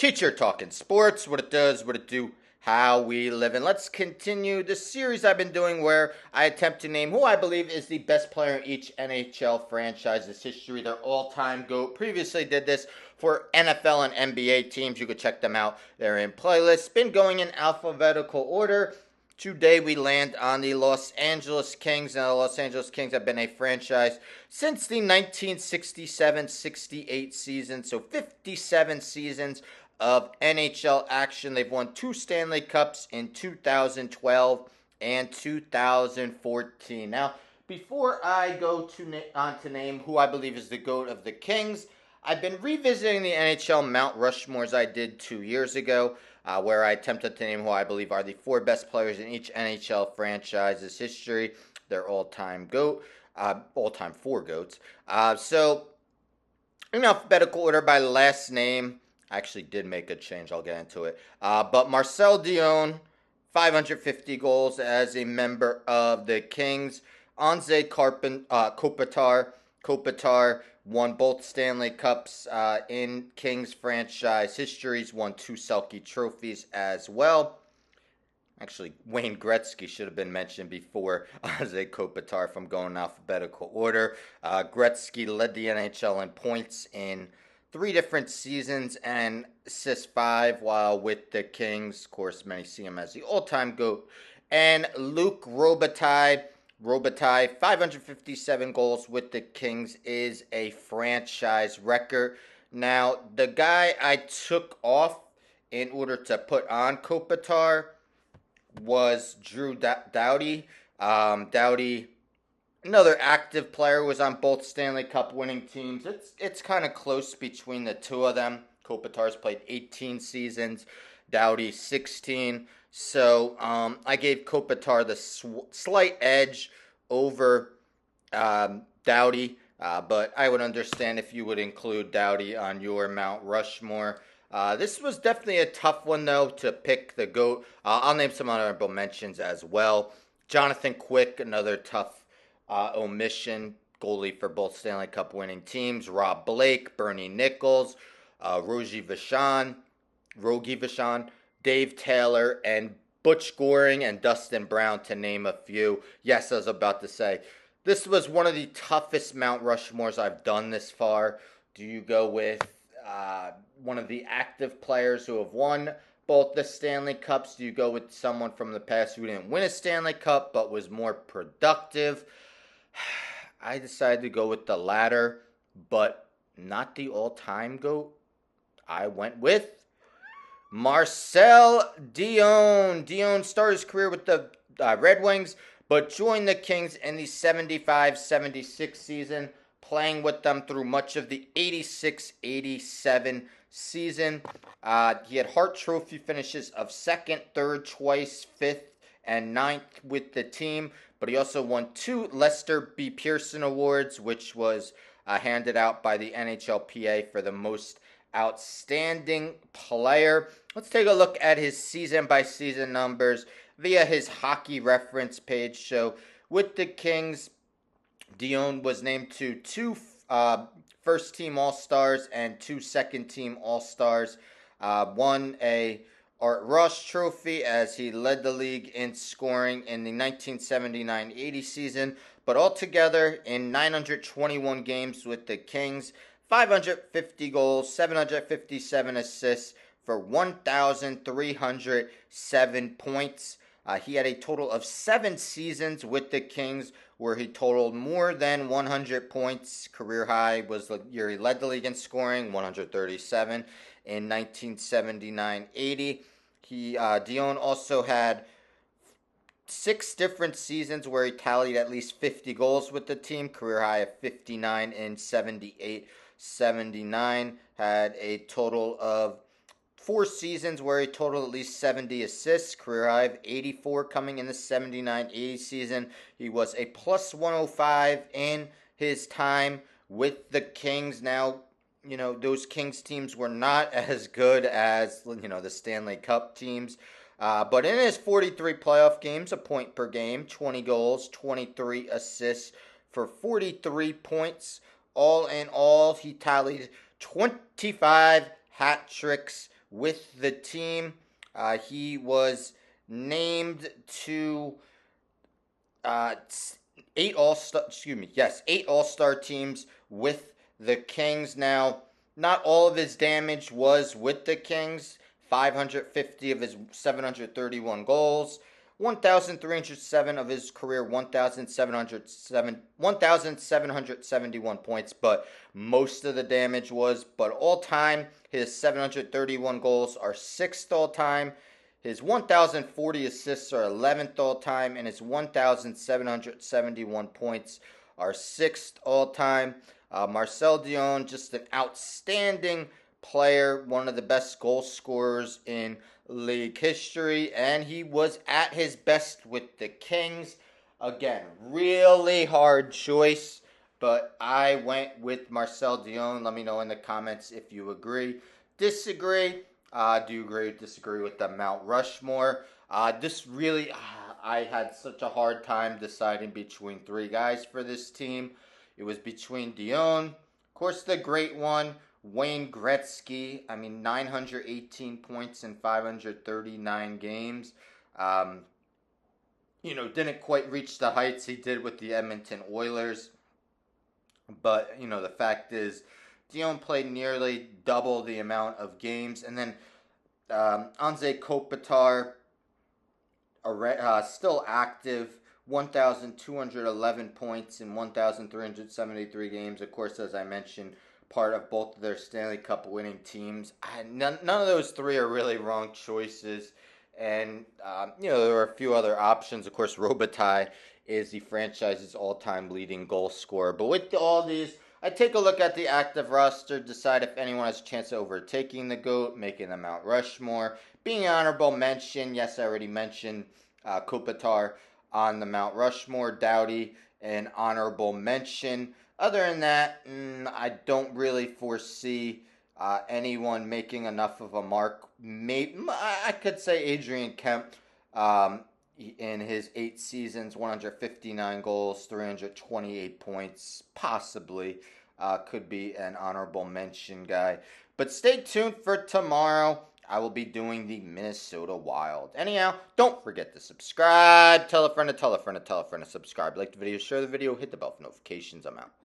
Teacher Talking Sports, what it does, what it do, how we live. And let's continue the series I've been doing where I attempt to name who I believe is the best player in each NHL franchise's history, their all-time GOAT. Previously did this for NFL and NBA teams. You could check them out. They're in playlists. Been going in alphabetical order. Today we land on the Los Angeles Kings. Now, the Los Angeles Kings have been a franchise since the 1967-68 season, so 57 seasons of NHL action. They've won 2 Stanley Cups in 2012 and 2014. Now, before I go on to name who I believe is the GOAT of the Kings, I've been revisiting the NHL Mount Rushmore as I did 2 years ago, where I attempted to name who I believe are the 4 best players in each NHL franchise's history, their all-time GOAT, all-time 4 GOATs. So, in alphabetical order by last name, I actually did make a change. I'll get into it. But Marcel Dionne, 550 goals as a member of the Kings. Anze Kopitar won both Stanley Cups in Kings franchise histories, won 2 Selke trophies as well. Actually, Wayne Gretzky should have been mentioned before Anze Kopitar if I'm going in alphabetical order. Gretzky led the NHL in points in 3 different seasons and assists 5 while with the Kings. Of course, many see him as the all-time GOAT. And Luc Robitaille, 557 goals with the Kings is a franchise record. Now, the guy I took off in order to put on Kopitar was Drew Doughty. Doughty, another active player, was on both Stanley Cup winning teams. It's kind of close between the two of them. Kopitar's played 18 seasons, Doughty 16. So I gave Kopitar the slight edge over Doughty, but I would understand if you would include Doughty on your Mount Rushmore. This was definitely a tough one, though, to pick the GOAT. I'll name some honorable mentions as well. Jonathan Quick, another tough omission, goalie for both Stanley Cup winning teams. Rob Blake, Bernie Nichols, Rogie Vachon, Dave Taylor, and Butch Goring and Dustin Brown, to name a few. Yes, I was about to say, this was one of the toughest Mount Rushmores I've done this far. Do you go with one of the active players who have won both the Stanley Cups? Do you go with someone from the past who didn't win a Stanley Cup but was more productive? I decided to go with the latter, but not the all-time GOAT. I went with Marcel Dionne. Dionne started his career with the Red Wings, but joined the Kings in the 75-76 season, playing with them through much of the 86-87 season. He had Hart Trophy finishes of 2nd, 3rd, twice, 5th, and 9th with the team, but he also won 2 Lester B. Pearson Awards, which was handed out by the NHLPA for the most outstanding player. Let's take a look at his season-by-season numbers via his hockey reference page. So with the Kings, Dionne was named to 2 first-team All-Stars and 2 second-team All-Stars. Won a Art Ross Trophy as he led the league in scoring in the 1979-80 season. But altogether, in 921 games with the Kings, 550 goals, 757 assists for 1,307 points. He had a total of 7 seasons with the Kings where he totaled more than 100 points. Career high was the year he led the league in scoring, 137 in 1979-80. Dionne also had 6 different seasons where he tallied at least 50 goals with the team. Career high of 59 in 78-79. Had a total of 4 seasons where he totaled at least 70 assists. Career high of 84 coming in the 79-80 season. He was a plus 105 in his time with the Kings. Now, those Kings teams were not as good as, the Stanley Cup teams. But in his 43 playoff games, a point per game, 20 goals, 23 assists for 43 points. All in all, he tallied 25 hat tricks with the team. He was named to uh, eight All-Star, yes, 8 All-Star teams with the Kings. Now, not all of his damage was with the Kings. 550 of his 731 goals, 1,307 of his career 1,771 points, but most of the damage was. But all time, his 731 goals are 6th all time. His 1,040 assists are 11th all time, and his 1,771 points are 6th all time. Marcel Dionne, just an outstanding player, one of the best goal scorers in league history, and he was at his best with the Kings. Again, really hard choice, but I went with Marcel Dionne. Let me know in the comments if you agree, disagree. Do you agree, disagree with the Mount Rushmore? This really, I had such a hard time deciding between 3 guys for this team. It was between Dionne, of course, the great one, Wayne Gretzky. I mean, 918 points in 539 games. Didn't quite reach the heights he did with the Edmonton Oilers. But, the fact is, Dionne played nearly double the amount of games. And then Anze Kopitar, still active, 1,211 points in 1,373 games. Of course, as I mentioned, part of both of their Stanley Cup winning teams. None of those 3 are really wrong choices. And, there are a few other options. Of course, Robitaille is the franchise's all-time leading goal scorer. But with all these, I take a look at the active roster, decide if anyone has a chance of overtaking the GOAT, making the Mount Rushmore, being an honorable mention. Yes, I already mentioned Kopitar on the Mount Rushmore, Doughty, an honorable mention. Other than that, I don't really foresee anyone making enough of a mark. I could say Adrian Kemp, in his 8 seasons, 159 goals, 328 points, possibly could be an honorable mention guy. But stay tuned for tomorrow. I will be doing the Minnesota Wild. Anyhow, don't forget to subscribe. Tell a friend to tell a friend to tell a friend to subscribe. Like the video, share the video, hit the bell for notifications. I'm out.